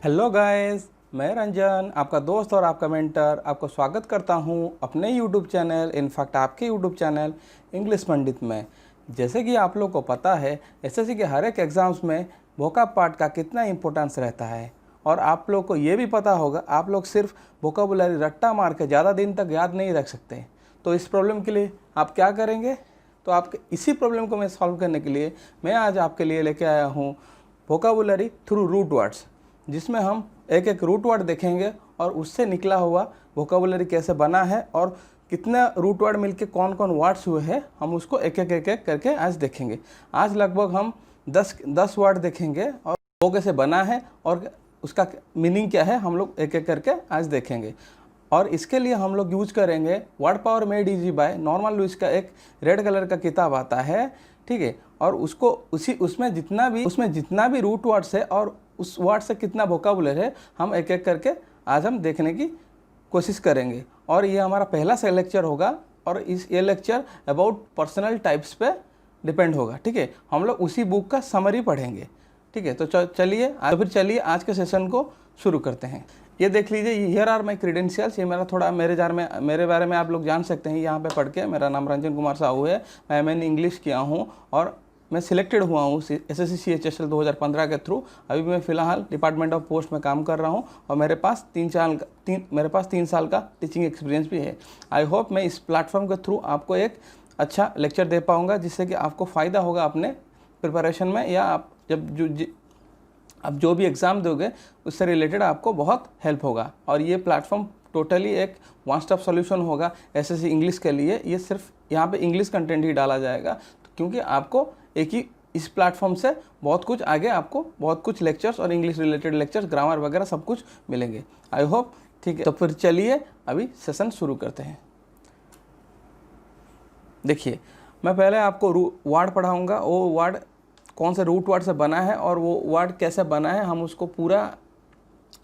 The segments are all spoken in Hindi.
हेलो गाइस, मैं रंजन आपका दोस्त और आपका मेंटर आपको स्वागत करता हूं अपने यूट्यूब चैनल, इनफैक्ट आपके यूट्यूब चैनल इंग्लिश पंडित में। जैसे कि आप लोग को पता है, एसएससी के हर एक एग्ज़ाम्स में वोकैब पार्ट का कितना इंपॉर्टेंस रहता है और आप लोग को ये भी पता होगा, आप लोग सिर्फ वोकैबुलरी रट्टा मार के ज़्यादा दिन तक याद नहीं रख सकते। तो इस प्रॉब्लम के लिए आप क्या करेंगे? तो आपके इसी प्रॉब्लम को मैं सॉल्व करने के लिए मैं आज आपके लिए लेके आया हूँ वोकैबुलरी थ्रू रूट वर्ड्स, जिसमें हम एक एक रूट वर्ड देखेंगे और उससे निकला हुआ वोकैबुलरी कैसे बना है और कितना रूट वर्ड मिलके कौन कौन वर्ड्स हुए हैं, हम उसको एक एक करके आज देखेंगे। आज लगभग हम 10 वर्ड देखेंगे और वो कैसे बना है और उसका मीनिंग क्या है, हम लोग एक एक करके आज देखेंगे। और इसके लिए हम लोग यूज करेंगे Word Power Made Easy by Norman Lewis का एक रेड कलर का किताब आता है, ठीक है। और उसको उसमें जितना भी रूट वर्ड्स है और उस वर्ड से कितना वोकैबुलरी है, हम एक एक करके आज हम देखने की कोशिश करेंगे। और ये हमारा पहला से लेक्चर होगा और ये लेक्चर अबाउट पर्सनल टाइप्स पे डिपेंड होगा, ठीक है। हम लोग उसी बुक का समरी पढ़ेंगे, ठीक है। तो चलिए आज के सेशन को शुरू करते हैं। ये देख लीजिए, हियर आर माई क्रीडेंशियल्स। ये मेरा थोड़ा मेरे बारे में आप लोग जान सकते हैं यहाँ पे पढ़ के। मेरा नाम रंजन कुमार साहू है, मैंने इंग्लिश किया हूँ और मैं सिलेक्टेड हुआ हूँ एसएससी CHSL 2015 के थ्रू। अभी मैं फ़िलहाल डिपार्टमेंट ऑफ पोस्ट में काम कर रहा हूँ और मेरे पास 3 साल का टीचिंग एक्सपीरियंस भी है। आई होप मैं इस प्लेटफॉर्म के थ्रू आपको एक अच्छा लेक्चर दे पाऊँगा, जिससे कि आपको फ़ायदा होगा अपने प्रिपरेशन में, या आप अब जो भी एग्ज़ाम दोगे उससे रिलेटेड आपको बहुत हेल्प होगा। और ये प्लेटफॉर्म टोटली एक वन स्टॉप सॉल्यूशन होगा एसएससी इंग्लिश के लिए। ये सिर्फ यहाँ पे इंग्लिश कंटेंट ही डाला जाएगा, क्योंकि आपको एक ही इस प्लेटफॉर्म से बहुत कुछ आगे आपको बहुत कुछ लेक्चर्स और इंग्लिश रिलेटेड लेक्चर्स, ग्रामर वगैरह सब कुछ मिलेंगे। आई होप, ठीक है। तो फिर चलिए अभी सेशन शुरू करते हैं। देखिए, मैं पहले आपको वर्ड पढ़ाऊँगा, वो वर्ड कौन से रूट वर्ड से बना है और वो वर्ड कैसे बना है, हम उसको पूरा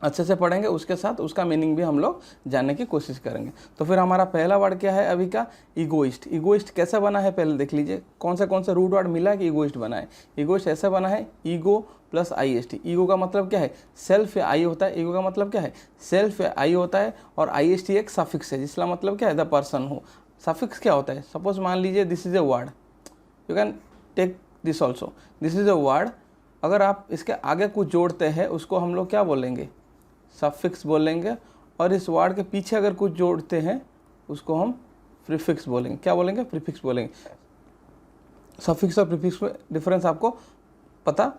अच्छे से पढ़ेंगे। उसके साथ उसका मीनिंग भी हम लोग जानने की कोशिश करेंगे। तो फिर हमारा पहला वर्ड क्या है अभी का? ईगोइस्ट। ईगोइस्ट कैसे बना है पहले देख लीजिए, कौन से रूट वर्ड मिला है कि ईगोइस्ट बना है। ईगोइस्ट ऐसे बना है, ईगो प्लस IST। ईगो का मतलब क्या है? सेल्फ या आई होता है। ईगो का मतलब क्या है? सेल्फ या आई होता है। और IST एक सफिक्स है, जिसका मतलब क्या है? द पर्सन हो। सफिक्स क्या होता है? सपोज मान लीजिए this is a word, you can take this also, this is a word. अगर आप इसके आगे कुछ जोड़ते हैं उसको हम लोग क्या बोलेंगे? सफिक्स बोलेंगे। और इस वर्ड के पीछे अगर कुछ जोड़ते हैं उसको हम प्रीफिक्स बोलेंगे। क्या बोलेंगे? प्रीफिक्स बोलेंगे। सफिक्स और प्रीफिक्स में डिफरेंस आपको पता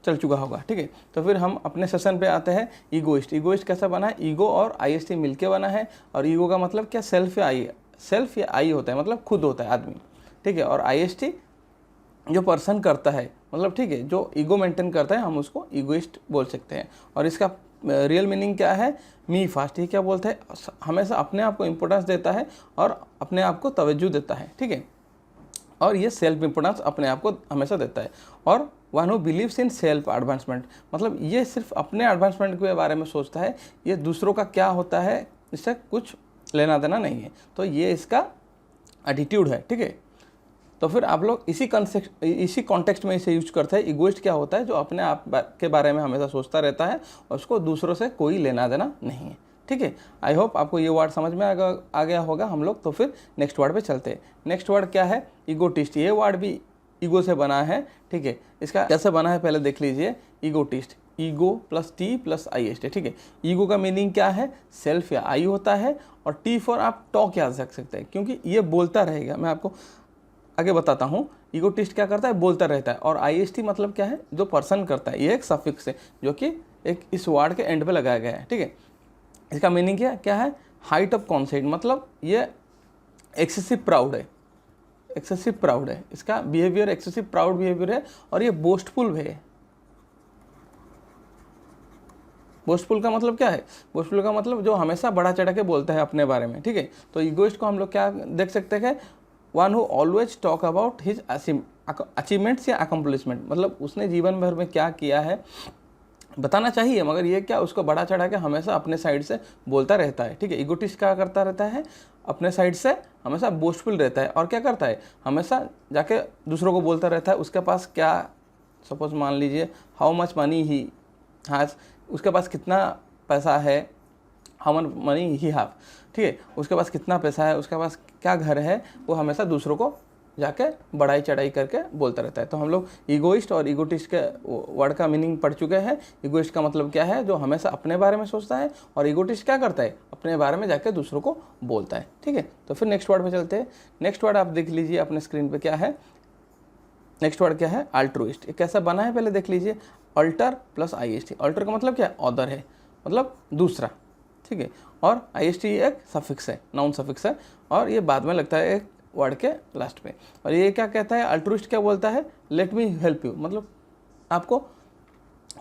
चल चुका होगा, ठीक है। तो फिर हम अपने सेशन पे आते हैं। ईगोइस्ट। ईगोइस्ट कैसा बना है? ईगो और IST मिलके बना है। और ईगो का मतलब क्या? सेल्फ या आई। सेल्फ या आई होता है, मतलब खुद होता है आदमी, ठीक है। और IST जो पर्सन करता है, मतलब ठीक है, जो ईगो मेंटेन करता है, हम उसको ईगोइस्ट बोल सकते हैं। और इसका रियल मीनिंग क्या है? मी फास्ट। ये क्या बोलता है? हमेशा अपने आप को इम्पोर्टेंस देता है और अपने आप को तवज्जो देता है, ठीक है। और ये सेल्फ इम्पोर्टेंस अपने आप को हमेशा देता है। और one who believes in self advancement, मतलब ये सिर्फ अपने एडवांसमेंट के बारे में सोचता है, ये दूसरों का क्या होता है इससे कुछ लेना देना नहीं है। तो ये इसका एटीट्यूड है, ठीक है। तो फिर आप लोग इसी कॉन्टेक्स्ट में इसे यूज करते हैं। इगोइस्ट क्या होता है? जो अपने आप के बारे में हमेशा सोचता रहता है और उसको दूसरों से कोई लेना देना नहीं है, ठीक है। आई होप आपको ये वर्ड समझ में आ गया होगा। हम लोग तो फिर नेक्स्ट वर्ड पे चलते हैं। नेक्स्ट वर्ड क्या है? ईगोटिस्ट। ये वर्ड भी ईगो से बना है, ठीक है। इसका कैसे बना है पहले देख लीजिए। Egotist, ego plus T plus IST, ठीक है। ईगो का मीनिंग क्या है? सेल्फ या आई होता है। और T फॉर आप टॉक याद रख सकते हैं, क्योंकि ये बोलता रहेगा। मैं आपको आगे बताता हूँ। ईगोटिस्ट क्या करता है? बोलता रहता है। और IST मतलब क्या है? जो पर्सन करता है। ये एक सफिक्स है जो कि एक इस वर्ड के एंड पे लगाया गया है, ठीक है। इसका मीनिंग क्या है? हाइट ऑफ कॉन्सेप्ट, मतलब ये एक्सेसिव प्राउड है। एक्सेसिव प्राउड है इसका बिहेवियर, एक्सेसिव प्राउड बिहेवियर है। और ये बोस्टफुल है। बोस्टफुल का मतलब क्या है? बोस्टफुल का मतलब जो हमेशा बड़ा चढ़ा के बोलता है अपने बारे में, ठीक है। तो ईगोइस्ट को हम लोग क्या देख सकते हैं? One who always talk about his achievements या अकम्पलिशमेंट, मतलब उसने जीवन भर में क्या किया है बताना चाहिए, मगर ये क्या उसको बड़ा चढ़ा के हमेशा अपने साइड से बोलता रहता है, ठीक है। ईगोटिस्ट क्या करता रहता है? अपने साइड से हमेशा बोस्टफुल रहता है। और क्या करता है? हमेशा जाके दूसरों को बोलता रहता है उसके पास क्या, सपोज मान लीजिए how much money he has, उसके पास कितना पैसा है, how much money he have, ठीक है, उसके पास कितना पैसा है, उसके पास क्या घर है, वो हमेशा दूसरों को जाके बढ़ाई चढ़ाई करके बोलता रहता है। तो हम लोग ईगोइस्ट और ईगोटिस्ट के वर्ड का मीनिंग पढ़ चुके हैं। ईगोइस्ट का मतलब क्या है, जो हमेशा अपने बारे में सोचता है, और ईगोटिस्ट क्या करता है, अपने बारे में जाके दूसरों को बोलता है, ठीक है। तो फिर नेक्स्ट वर्ड पे चलते हैं। नेक्स्ट वर्ड आप देख लीजिए अपने स्क्रीन पे क्या है। नेक्स्ट वर्ड क्या है, अल्ट्रुइस्ट। ये कैसा बना है पहले देख लीजिए, अल्टर प्लस IST। अल्टर का मतलब क्या है, अदर है, मतलब दूसरा, ठीक है, और IST एक सफिक्स है, नाउन सफिक्स है, और ये बाद में लगता है एक वर्ड के लास्ट पे। और ये क्या कहता है, अल्ट्रुइस्ट क्या बोलता है, लेट मी हेल्प यू, मतलब आपको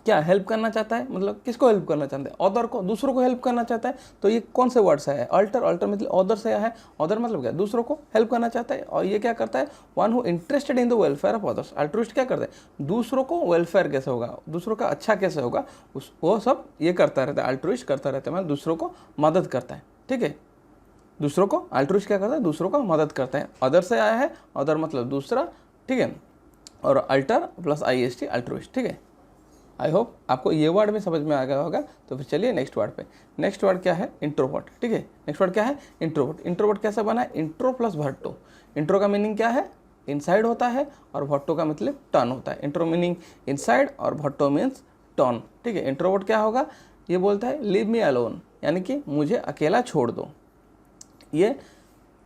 क्या हेल्प करना चाहता है, मतलब किसको हेल्प करना चाहता है, अदर को, दूसरों को हेल्प करना चाहता है। तो ये कौन से वर्ड से है, अल्टर, अल्टर मतलब अदर से आया है। अदर मतलब क्या, दूसरों को हेल्प करना चाहता है। और ये क्या करता है, one who interested in the welfare of others. Altruist क्या करता है, दूसरों को वेलफेयर कैसे होगा, दूसरों का अच्छा कैसे होगा, वो सब ये करता रहता है, अल्ट्रुइस्ट करता रहता है, मतलब दूसरों को मदद करता है, ठीक है। दूसरों को, अल्ट्रुइस्ट क्या करता है, दूसरों को मदद करता है। अदर से आया है, अदर मतलब दूसरा, ठीक है, और अल्टर प्लस IST अल्ट्रुइस्ट, ठीक है। आई होप आपको ये वर्ड भी समझ में आ गया होगा। तो फिर चलिए नेक्स्ट वर्ड पे। नेक्स्ट वर्ड क्या है, इंट्रोवर्ट, ठीक है। नेक्स्ट वर्ड क्या है, इंट्रोवर्ट। इंट्रोवर्ट कैसा बना है, इंट्रो प्लस भट्टो। इंट्रो का मीनिंग क्या है, इनसाइड होता है, और भट्टो का मतलब टर्न होता है। इंट्रो मीनिंग इनसाइड और भट्टो मीन्स टर्न, ठीक है। इंट्रोवर्ट क्या होगा, ये बोलता है लीव मी अलोन, यानी कि मुझे अकेला छोड़ दो। ये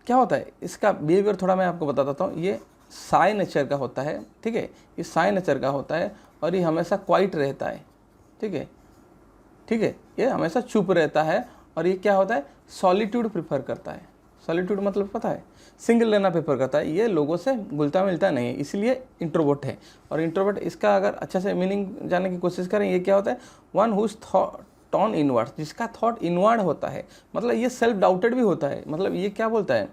क्या होता है, इसका बिहेवियर थोड़ा मैं आपको बता देता हूँ। ये साई नेचर का होता है, ठीक है, ये साई नेचर का होता है, और ये हमेशा क्वाइट रहता है, ठीक है, ठीक है, ये हमेशा चुप रहता है। और ये क्या होता है, सॉलिट्यूड प्रेफर करता है। सॉलिट्यूड मतलब पता है, सिंगल रहना प्रेफर करता है। ये लोगों से घुलता मिलता नहीं है, इसलिए इंट्रोवर्ट है। और इंट्रोवर्ट, इसका अगर अच्छे से मीनिंग जानने की कोशिश करें, ये क्या होता है, वन हुज टॉन इनवर्ड, जिसका थॉट इनवर्ड होता है, मतलब ये सेल्फ डाउटेड भी होता है। मतलब ये क्या बोलता है,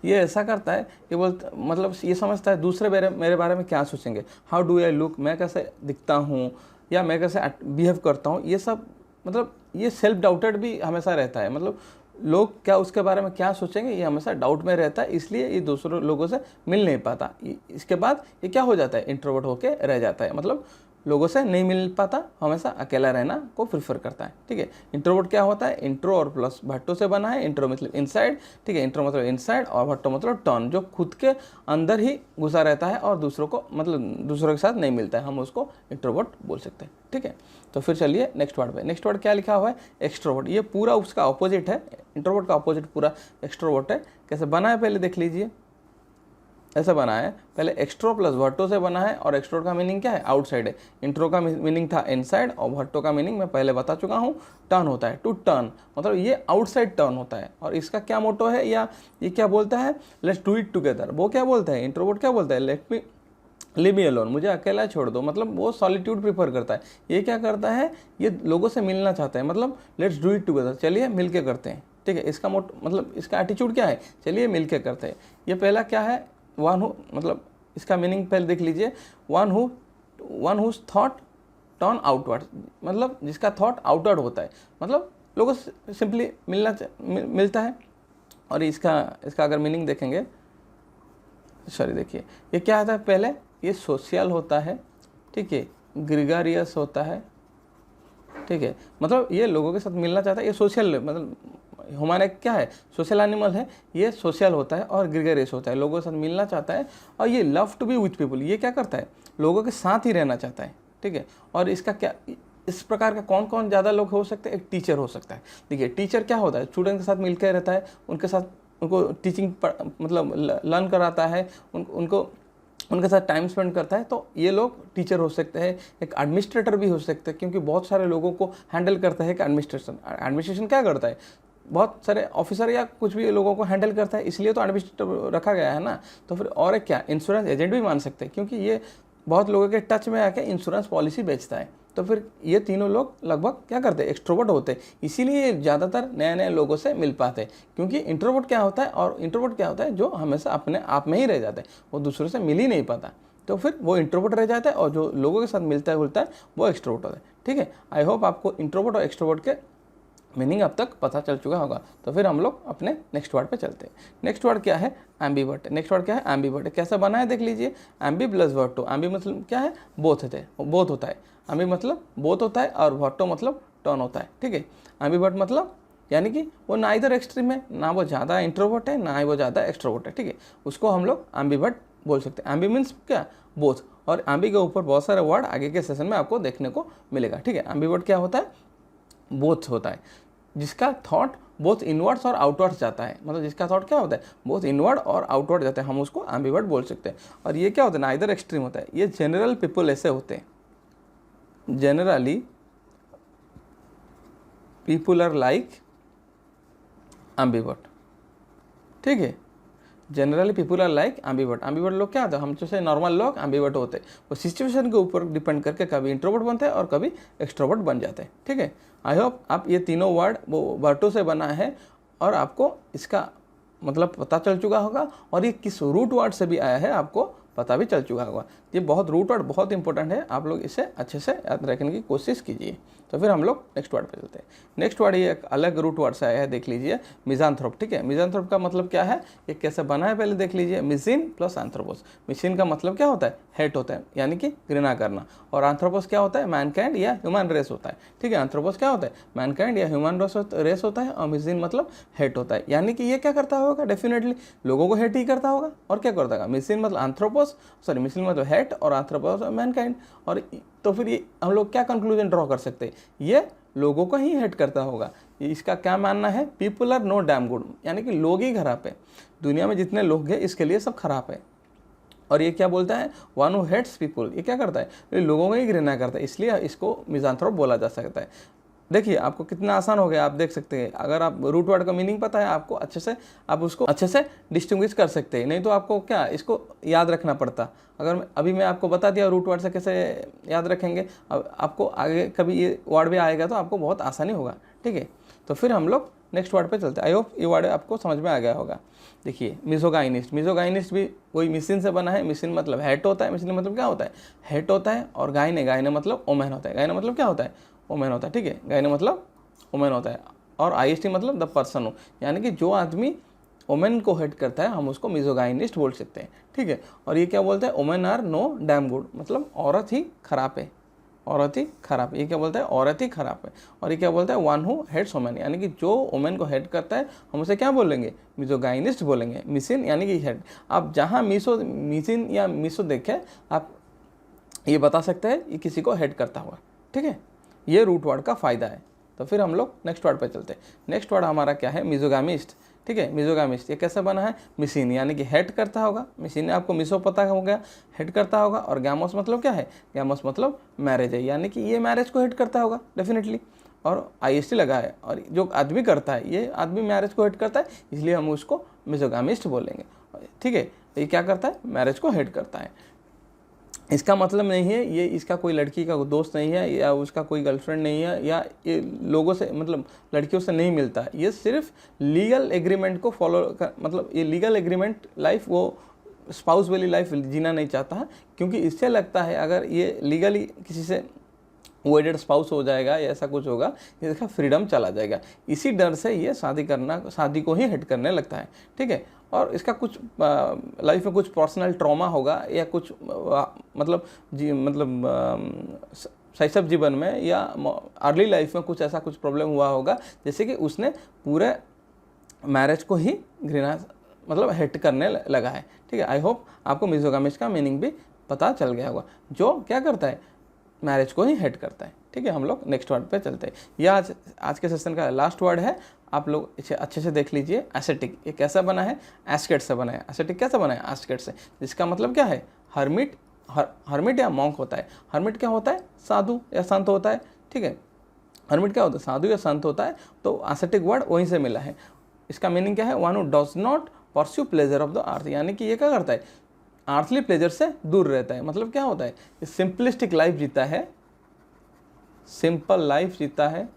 ये ऐसा करता है, ये बोलता मतलब ये समझता है दूसरे मेरे बारे में क्या सोचेंगे, हाउ डू आई लुक, मैं कैसे दिखता हूँ, या मैं कैसे बिहेव करता हूँ, ये सब, मतलब ये सेल्फ डाउटेड भी हमेशा रहता है। मतलब लोग क्या उसके बारे में क्या सोचेंगे, ये हमेशा डाउट में रहता है, इसलिए ये दूसरों लोगों से मिल नहीं पाता। इसके बाद ये क्या हो जाता है, इंट्रोवर्ट होके रह जाता है, मतलब लोगों से नहीं मिल पाता, हमेशा अकेला रहना को प्रेफर करता है, ठीक है। इंट्रोवर्ट क्या होता है, इंट्रो और प्लस भट्टो से बना है। इंट्रो मतलब इनसाइड, ठीक है, इंट्रो मतलब इनसाइड, और भट्टो मतलब टर्न, जो खुद के अंदर ही घुसा रहता है और दूसरों को, मतलब दूसरों के साथ नहीं मिलता है, हम उसको इंट्रोवर्ट बोल सकते हैं, ठीक है। तो फिर चलिए नेक्स्ट वर्ड पे। नेक्स्ट वर्ड क्या लिखा हुआ है, एक्सट्रोवर्ट। ये पूरा उसका ऑपोजिट है, इंट्रोवर्ट का ऑपोजिट पूरा एक्सट्रोवर्ट है। कैसे बना है पहले देख लीजिए, ऐसा बना है, पहले एक्स्ट्रो प्लस भट्टो से बना है, और एक्स्ट्रो का मीनिंग क्या है, आउटसाइड है। इंट्रो का मीनिंग था इनसाइड, और भट्टो का मीनिंग मैं पहले बता चुका हूँ, टर्न होता है, टू टर्न, मतलब ये आउटसाइड टर्न होता है। और इसका क्या मोटो है, या ये क्या बोलता है, लेट्स डू इट टुगेदर। वो क्या बोलता है, इंट्रोवर्ट क्या बोलता है, let me leave me alone, मुझे अकेला छोड़ दो, मतलब वो सॉलिट्यूड प्रीफर करता है। ये क्या करता है, ये लोगों से मिलना चाहता है, मतलब लेट्स डू इट टुगेदर, चलिए मिल के करते हैं, ठीक है। इसका मतलब इसका एटीट्यूड क्या है, चलिए मिल के करते हैं। ये पहला क्या है, वन हु, मतलब इसका मीनिंग पहले देख लीजिए, one whose thought turn outward, मतलब जिसका थॉट आउटवर्ड होता है, मतलब लोगों से सिंपली मिलता है। और इसका अगर मीनिंग देखेंगे, सॉरी देखिए, ये क्या होता है, पहले ये सोशल होता है, ठीक है, ग्रिगारियस होता है, ठीक है, मतलब ये लोगों के साथ मिलना चाहता है, ये सोशल, मतलब हमारा क्या है, सोशल एनिमल है, ये सोशल होता है, और ग्रिगरियस होता है, लोगों के साथ मिलना चाहता है। और ये love to be with people, ये क्या करता है, लोगों के साथ ही रहना चाहता है, ठीक है। और इसका क्या, इस प्रकार का कौन कौन ज़्यादा लोग हो सकते हैं, एक टीचर हो सकता है। देखिए टीचर क्या होता है, स्टूडेंट के साथ मिलकर रहता है, उनके साथ उनको टीचिंग मतलब लर्न कराता है, उनको उनके साथ टाइम स्पेंड करता है। तो ये लोग टीचर हो सकते हैं। एक एडमिनिस्ट्रेटर भी हो सकते हैं, क्योंकि बहुत सारे लोगों को हैंडल करता है। कि एडमिनिस्ट्रेशन क्या करता है, बहुत सारे ऑफिसर या कुछ भी लोगों को हैंडल करता है, इसलिए तो एडमिनिस्ट्रेटर रखा गया है ना। तो फिर और एक क्या, इंश्योरेंस एजेंट भी मान सकते हैं, क्योंकि ये बहुत लोगों के टच में आके इंश्योरेंस पॉलिसी बेचता है। तो फिर ये तीनों लोग लगभग क्या करते हैं, एक्सट्रोवर्ट होते हैं, इसीलिए ये ज़्यादातर नए नए लोगों से मिल पाते हैं। क्योंकि इंट्रोवर्ट क्या होता है, और इंट्रोवर्ट क्या होता है, जो हमेशा अपने आप में ही रह जाता है, वो दूसरों से मिल ही नहीं पाता। तो फिर वो इंट्रोवर्ट रह जाता है, और जो लोगों के साथ मिलता है वो एक्सट्रोवर्ट होता है। ठीक है, आई होप आपको इंट्रोवर्ट और एक्सट्रोवर्ट के मीनिंग अब तक पता चल चुका होगा। तो फिर हम लोग अपने नेक्स्ट वर्ड पे चलते हैं। नेक्स्ट वर्ड क्या है? एम्बीवर्ट। नेक्स्ट वर्ड क्या है? एम्बीवर्ट। कैसा बना है देख लीजिए, एम्बी प्लस वर्टो। एम्बी मतलब क्या है? बोथ होते हैं, बोथ होता है। एम्बी मतलब बोथ होता है और वर्टो मतलब टर्न होता है, ठीक है। एम्बीवर्ट मतलब यानी कि वो ना इधर एक्सट्रीम है, ना वो ज़्यादा इंट्रोवर्ट है, ना ही वो ज़्यादा एक्सट्रोवर्ट है, ठीक है। उसको हम लोग एम्बीवर्ट बोल सकते हैं। एम्बी मीन्स क्या? बोथ। और एम्बी के ऊपर बहुत सारे वर्ड आगे के सेशन में आपको देखने को मिलेगा, ठीक है। एम्बीवर्ट क्या होता है? बोथ होता है, जिसका थॉट बोथ इनवर्ड्स और आउटवर्ड्स जाता है। मतलब जिसका थॉट क्या होता है? बोथ इनवर्ड और आउटवर्ड जाता है, हम उसको एम्बीवर्ट बोल सकते हैं। और ये क्या होता है? नाइदर एक्सट्रीम होता है। ये जनरल पीपल ऐसे होते हैं, generally people are like ambivert, ठीक है। Generally people are like ambivert. Ambivert लोग क्या होते हैं? हम जैसे नॉर्मल लोग एम्बीवर्ट होते हैं। वो सिचुएशन के ऊपर डिपेंड करके कभी इंट्रोवर्ट बनते हैं और कभी एक्सट्रोवर्ट बन जाते हैं, ठीक है। आई होप आप ये तीनों वर्ड वो वर्टों से बना है और आपको इसका मतलब पता चल चुका होगा, और ये किस रूट वर्ड से भी आया है आपको पता भी चल चुका होगा। ये बहुत रूट वर्ड बहुत इंपॉर्टेंट है, आप लोग इसे अच्छे से याद रखने की कोशिश कीजिए। तो फिर हम लोग नेक्स्ट वर्ड पे चलते हैं। नेक्स्ट वर्ड ये एक अलग रूट वर्ड से आया है, देख लीजिए, मिज़ानथ्रोप, ठीक है। मिज़ानथ्रोप का मतलब क्या है, ये कैसे बना है पहले देख लीजिए। मिसिन प्लस एंथ्रोपोस। मिसिन का मतलब क्या होता है? हेट होता है, यानी कि घृणा करना। और एंथ्रोपोस क्या होता है? मैनकाइंड या ह्यूमन रेस होता है, ठीक है। एंथ्रोपोस क्या होता है? मैनकाइंड या ह्यूमन रेस होता है। और मिसिन मतलब हेट होता है, यानी कि ये क्या करता होगा? डेफिनेटली लोगों को हेट ही करता होगा। और क्या करता होगा? मिसिन मतलब एंथ्रोपोस, सॉरी मिसिन मतलब हेट, और एंथ्रोपोस मैनकाइंड। और तो फिर ये हम लोग क्या कंक्लूजन ड्रॉ कर सकते हैं? ये लोगों को ही हेट करता होगा। इसका क्या मानना है? People are no damn good, यानी कि लोग ही खराब है। दुनिया में जितने लोग हैं इसके लिए सब खराब है। और ये क्या बोलता है? वन हु हेट्स पीपल, ये क्या करता है? ये लोगों को ही घृणा करता है, इसलिए इसको मिज़ानथ्रोप बोला जा सकता है। देखिए आपको कितना आसान हो गया, आप देख सकते हैं। अगर आप रूट वर्ड का मीनिंग पता है आपको अच्छे से, आप उसको अच्छे से डिस्टिंग्विश कर सकते हैं। नहीं तो आपको क्या इसको याद रखना पड़ता। अगर अभी मैं आपको बता दिया रूट वर्ड से कैसे याद रखेंगे, अब आपको आगे कभी ये वर्ड भी आएगा तो आपको बहुत आसानी होगा, ठीक है। तो फिर हम लोग नेक्स्ट वर्ड पे चलते हैं। आई होप ये वर्ड आपको समझ में आ गया होगा। देखिए मिसोगाइनिस्ट। मिसोगाइनिस्ट भी वही मिसिन से बना है। मिसिन मतलब हेट होता है। मिसिन मतलब क्या होता है? हेट होता है। और गायने मतलब ओमेन होता है। गायने मतलब क्या होता है? ओमेन होता है, ठीक है। गायने मतलब ओमेन होता है। और आईएसटी मतलब द पर्सन हो, यानी कि जो आदमी ओमेन को हेट करता है हम उसको मिसोगाइनिस्ट बोल सकते हैं, ठीक है। और ये क्या बोलता है? Women are no damn good, मतलब औरत ही खराब है, औरत ही खराब है। ये क्या बोलता है? औरत ही खराब है। और ये क्या बोलता है? वन हु हेट्स वोमेन, यानी कि जो वोमेन को हेट करता है हम उसे क्या बोलेंगे? मिसोगाइनिस्ट बोलेंगे। मिसिन यानी कि हेट। आप जहाँ मिसिन या मिसो देखें आप ये बता सकते हैं ये किसी को हेट करता हुआ, ठीक है। ये रूट वर्ड का फ़ायदा है। तो फिर हम लोग नेक्स्ट वर्ड पे चलते हैं। नेक्स्ट वर्ड हमारा क्या है? मिसोगामिस्ट, ठीक है। मिसोगामिस्ट ये कैसे बना है? मिसिन यानी कि हेट करता होगा। मिसिन ने आपको मिसो पता हो गया, हेट करता होगा। और गैमोस मतलब क्या है? गैमोस मतलब मैरिज है, यानी कि ये मैरिज को हेट करता होगा डेफिनेटली। और आईएसटी लगा है, और जो आदमी करता है ये आदमी मैरिज को हेट करता है, इसलिए हम उसको मिसोगामिस्ट बोलेंगे, ठीक है। ये क्या करता है? मैरिज को हेट करता है। इसका मतलब नहीं है ये इसका कोई लड़की का दोस्त नहीं है, या उसका कोई गर्लफ्रेंड नहीं है, या ये लोगों से मतलब लड़कियों से नहीं मिलता। ये सिर्फ लीगल एग्रीमेंट को फॉलो कर, मतलब ये लीगल एग्रीमेंट लाइफ वो स्पाउस वाली लाइफ जीना नहीं चाहता है, क्योंकि इससे लगता है अगर ये लीगली किसी से वेडेड स्पाउस हो जाएगा या ऐसा कुछ होगा, इसका फ्रीडम चला जाएगा। इसी डर से ये शादी को ही हिट करने लगता है, ठीक है। और इसका कुछ लाइफ में कुछ पर्सनल ट्रॉमा होगा, या कुछ शैशव जीवन में या अर्ली लाइफ में कुछ ऐसा कुछ प्रॉब्लम हुआ होगा, जैसे कि उसने पूरे मैरिज को ही घृणा मतलब हेट करने लगा है, ठीक है। आई होप आपको मिसोगामिस्ट का मीनिंग भी पता चल गया होगा, जो क्या करता है? मैरिज को ही हेट करता है, ठीक है। हम लोग नेक्स्ट वर्ड पे चलते हैं। यह आज के सेशन का लास्ट वर्ड है, आप लोग इसे अच्छे से देख लीजिए। एसेटिक ये कैसा बना है? एस्केट से बना है। एसेटिक कैसा बना है? एस्केट से, जिसका मतलब क्या है? हर्मिट हर्मिट या मॉन्क होता है। हर्मिट क्या होता है? साधु या संत होता है, ठीक है। हर्मिट क्या होता है? साधु या संत होता है। तो एसेटिक वर्ड वहीं से मिला है। इसका मीनिंग क्या है? One who does not pursue pleasure of the earth, यानी कि ये क्या करता है? अर्थली प्लेजर से दूर रहता है। मतलब क्या होता है? सिंपलिस्टिक लाइफ जीता है, सिंपल लाइफ जीता है,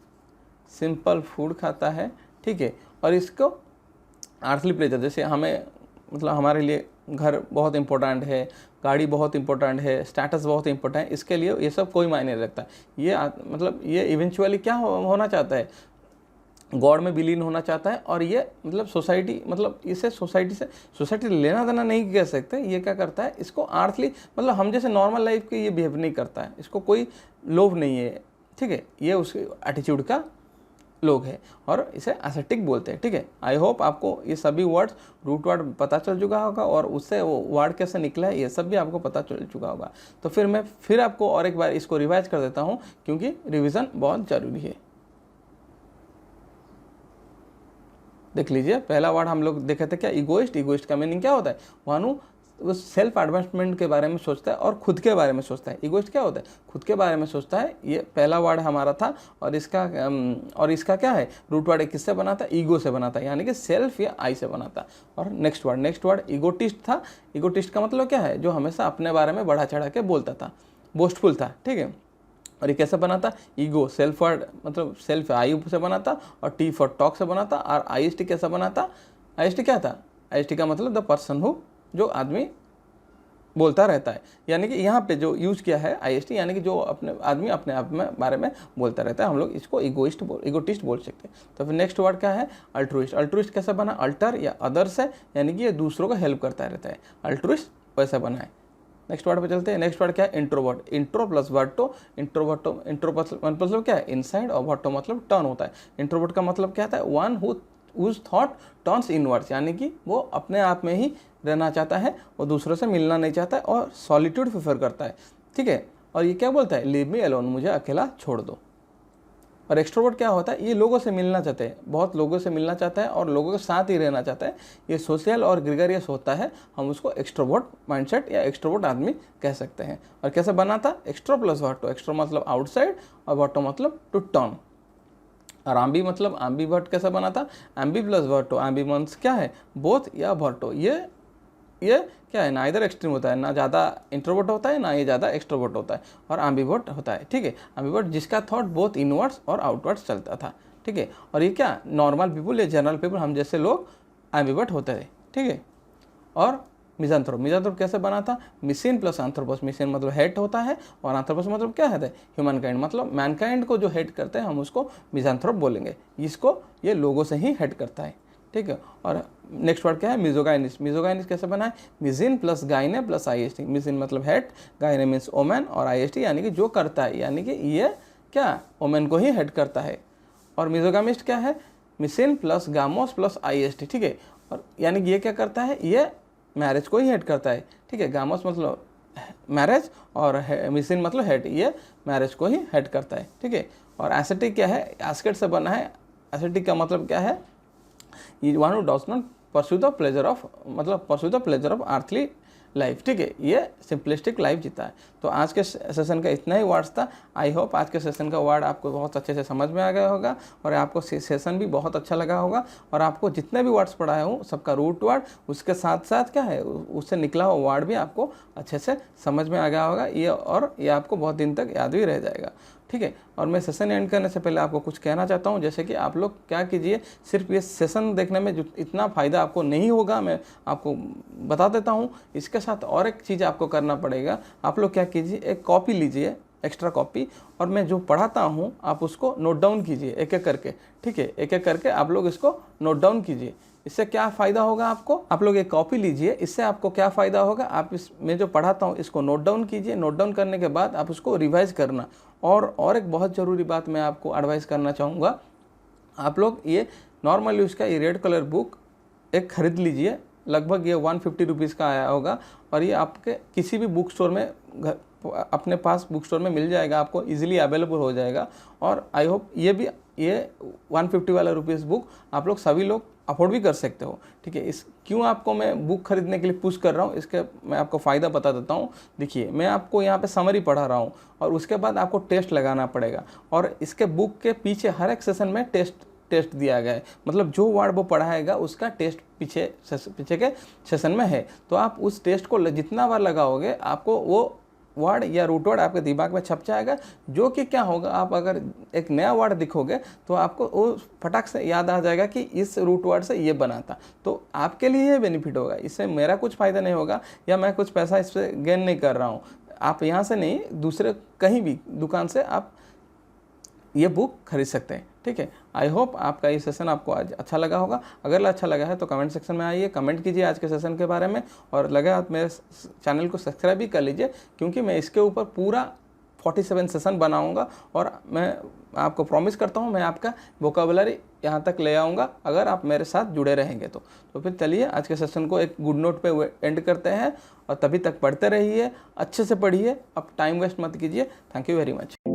सिंपल फूड खाता है, ठीक है। और इसको अर्थली प्लेजर, जैसे हमें मतलब हमारे लिए घर बहुत इंपॉर्टेंट है, गाड़ी बहुत इंपॉर्टेंट है, स्टेटस बहुत इंपॉर्टेंट है, इसके लिए ये सब कोई मायने नहीं रखता। ये मतलब ये इवेंचुअली क्या होना चाहता है? गॉड में विलीन होना चाहता है। और ये मतलब सोसाइटी, मतलब इसे सोसाइटी लेना देना नहीं कह सकते। ये क्या करता है, इसको आर्थली मतलब हम जैसे नॉर्मल लाइफ के ये बिहेव नहीं करता है, इसको कोई लोभ नहीं है, ठीक है। ये उसके एटीट्यूड का लोग है और इसे एसेटिक बोलते हैं, ठीक है। आई होप आपको ये सभी वर्ड्स, रूट वर्ड पता चल चुका होगा और उससे वो वर्ड कैसे निकला है ये सब भी आपको पता चल चुका होगा। तो फिर मैं फिर आपको और एक बार इसको रिवाइज कर देता हूँ, क्योंकि रिविज़न बहुत ज़रूरी है। देख लीजिए, पहला वर्ड हम लोग देखे थे क्या, इगोइस्ट। इगोइस्ट का मीनिंग क्या होता है, वानु वो सेल्फ एडवांसमेंट के बारे में सोचता है और खुद के बारे में सोचता है। इगोइस्ट क्या होता है, खुद के बारे में सोचता है। ये पहला वर्ड हमारा था और इसका क्या है, रूट वर्ड किससे बना था, ईगो से बना था, यानी कि सेल्फ या आई से बना था। और नेक्स्ट वर्ड इगोटिस्ट था। इगोटिस्ट का मतलब क्या है, जो हमेशा अपने बारे में बढ़ा चढ़ा के बोलता था, बोस्टफुल था, ठीक है। और ये कैसे बना था, ईगो सेल्फ वर्ड मतलब सेल्फ आई से बना था और टी फॉर टॉक से बना था। और आई एस टी कैसा बना था, आई एस टी क्या था, आई एस टी का मतलब द पर्सन हु, जो आदमी बोलता रहता है, यानी कि यहाँ पे जो यूज़ किया है आई एस टी, यानी कि जो अपने आदमी अपने आप में बारे में बोलता रहता है, हम लोग इसको इगोटिस्ट बोल सकते हैं। तो फिर नेक्स्ट वर्ड क्या है, अल्ट्रुइस्ट। अल्ट्रुइस्ट कैसे बना, अल्टर या अदर्स है, यानी कि ये दूसरों को हेल्प करता रहता है, अल्ट्रुइस्ट वैसा बना है। नेक्स्ट वर्ड पे चलते हैं। नेक्स्ट वर्ड क्या है, introvert. Intro plus verto, intro मतलब क्या है, इनसाइड, और वर्टो मतलब टर्न होता है। इंट्रोवर्ट का मतलब क्या था, one whose thought turns inwards, यानी कि वो अपने आप में ही रहना चाहता है, वो दूसरों से मिलना नहीं चाहता है और सॉलिट्यूड प्रेफर करता है, ठीक है। और ये क्या बोलता है, लीव मी अलोन, मुझे अकेला छोड़ दो। और एक्सट्रोवर्ट क्या होता है, ये लोगों से मिलना चाहते हैं, बहुत लोगों से मिलना चाहता है और लोगों के साथ ही रहना चाहता है, ये सोशल और ग्रेगरियस होता है, हम उसको एक्सट्रोवर्ट माइंडसेट या एक्सट्रोवर्ट आदमी कह सकते हैं। और कैसे बना था, एक्स्ट्रो प्लस वर्टो। एक्स्ट्रो मतलब आउटसाइड और वर्टो मतलब टू टर्न। और आम्बी मतलब एम्बीवर्ट कैसा बना था, Aamby plus verto. Aamby means क्या है, बोथ या वर्टो। ये क्या है, ना इधर एक्सट्रीम होता है, ना ज़्यादा इंट्रोवर्ट होता है, ना ये ज़्यादा एक्सट्रोवर्ट होता है, और एम्बीवर्ट होता है, ठीक है। एम्बीवर्ट जिसका थॉट बोथ इनवर्ड्स और आउटवर्ड्स चलता था, ठीक है। और ये क्या, नॉर्मल पीपल या जनरल पीपल, हम जैसे लोग एम्बीवर्ट होते थे, ठीक है। और मिज़ान्थ्रोप कैसे बना था, मिसिन प्लस एंथ्रोपोस। मिसिन मतलब हेट होता है और एंथ्रोपोस मतलब क्या है, ह्यूमन काइंड, मतलब मैनकाइंड को जो हेट करते हैं हम उसको मिज़ान्थ्रोप बोलेंगे। इसको ये लोगों से ही हेट करता है, ठीक है। और नेक्स्ट वर्ड क्या है, मिजोगाइनिस्ट। मिजोगाइनिस्ट कैसे बना है, मिजिन प्लस गाइने प्लस आई एस टी। मिजिन मतलब हेट, गाइने मीन्स ओमेन, और आई एस टी यानी कि जो करता है, यानी कि ये क्या, ओमेन को ही हेट करता है। और मिजोगामिस्ट क्या है, मिसिन प्लस गामोस प्लस आई एस टी, ठीक है। और यानी कि ये क्या करता है, ये मैरिज को ही हेट करता है, ठीक है। गामोस मतलब मैरिज और मिसिन मतलब हेट, ये मैरिज को ही हेट करता है, ठीक है। और एसेटिक क्या है, एस्केट से बना है। एसेटिक का मतलब क्या है, one who does not pursue the pleasure of, मतलब pursue the pleasure of earthly life, ठीक है। ये सिंपलिस्टिक लाइफ जीता है। तो आज के सेशन का इतना ही वर्ड्स था। आई होप आज के सेशन का वर्ड आपको बहुत अच्छे से समझ में आ गया होगा और आपको सेशन भी बहुत अच्छा लगा होगा। और आपको जितने भी वर्ड्स पढ़ाया हूँ सबका रूट वर्ड, उसके साथ साथ क्या है, उससे निकला हुआ वर्ड भी आपको अच्छे से समझ में आ गया होगा ये आपको बहुत दिन तक याद भी रह जाएगा, ठीक है। और मैं सेशन एंड करने से पहले आपको कुछ कहना चाहता हूँ, जैसे कि आप लोग क्या कीजिए, सिर्फ ये सेशन देखने में जो इतना फ़ायदा आपको नहीं होगा, मैं आपको बता देता हूँ। इसके साथ और एक चीज़ आपको करना पड़ेगा। आप लोग क्या कीजिए, एक कॉपी लीजिए, एक्स्ट्रा कॉपी, और मैं जो पढ़ाता हूँ आप उसको नोट डाउन कीजिए एक एक करके, ठीक है। एक एक करके आप लोग इसको नोट डाउन कीजिए। इससे क्या फ़ायदा होगा आपको, आप लोग एक कॉपी लीजिए, इससे आपको क्या फ़ायदा होगा, आप मैं जो पढ़ाता हूँ इसको नोट डाउन कीजिए। नोट डाउन करने के बाद आप उसको रिवाइज करना। और एक बहुत ज़रूरी बात मैं आपको एडवाइस करना चाहूँगा, आप लोग ये नॉर्मल यूज़ का ये रेड कलर बुक एक ख़रीद लीजिए। लगभग ये 150 रुपीज़ का आया होगा और ये आपके किसी भी बुक स्टोर में अपने पास बुक स्टोर में मिल जाएगा, आपको इजीली अवेलेबल हो जाएगा। और आई होप ये 150 वाला रुपीज़ बुक आप लोग सभी लोग अफोर्ड भी कर सकते हो, ठीक है। इस क्यों आपको मैं बुक खरीदने के लिए पुश कर रहा हूँ, इसके मैं आपको फ़ायदा बता देता हूँ। देखिए, मैं आपको यहाँ पे समरी पढ़ा रहा हूँ और उसके बाद आपको टेस्ट लगाना पड़ेगा, और इसके बुक के पीछे हर एक सेशन में टेस्ट दिया गया है, मतलब जो वर्ड वो पढ़ाएगा उसका टेस्ट पीछे के सेशन में है। तो आप उस टेस्ट को जितना बार लगाओगे आपको वो वर्ड या रूट वर्ड आपके दिमाग में छप जाएगा, जो कि क्या होगा, आप अगर एक नया वर्ड दिखोगे तो आपको वो फटाक से याद आ जाएगा कि इस रूट वर्ड से ये बना था। तो आपके लिए ये बेनिफिट होगा, इससे मेरा कुछ फ़ायदा नहीं होगा या मैं कुछ पैसा इससे गेन नहीं कर रहा हूँ। आप यहाँ से नहीं, दूसरे कहीं भी दुकान से आप ये बुक खरीद सकते हैं। ठीक है, आई होप आपका ये सेशन आपको आज अच्छा लगा होगा। अगर अच्छा लगा है तो कमेंट सेक्शन में आइए, कमेंट कीजिए आज के सेशन के बारे में, और लगा आप मेरे चैनल को सब्सक्राइब भी कर लीजिए, क्योंकि मैं इसके ऊपर पूरा 47 सेशन बनाऊंगा, और मैं आपको प्रॉमिस करता हूं मैं आपका वोकेबुलरी यहाँ तक ले आऊँगा अगर आप मेरे साथ जुड़े रहेंगे तो फिर चलिए आज के सेशन को एक गुड नोट पे एंड करते हैं, और तभी तक पढ़ते रहिए, अच्छे से पढ़िए, अब टाइम वेस्ट मत कीजिए। Thank you very much.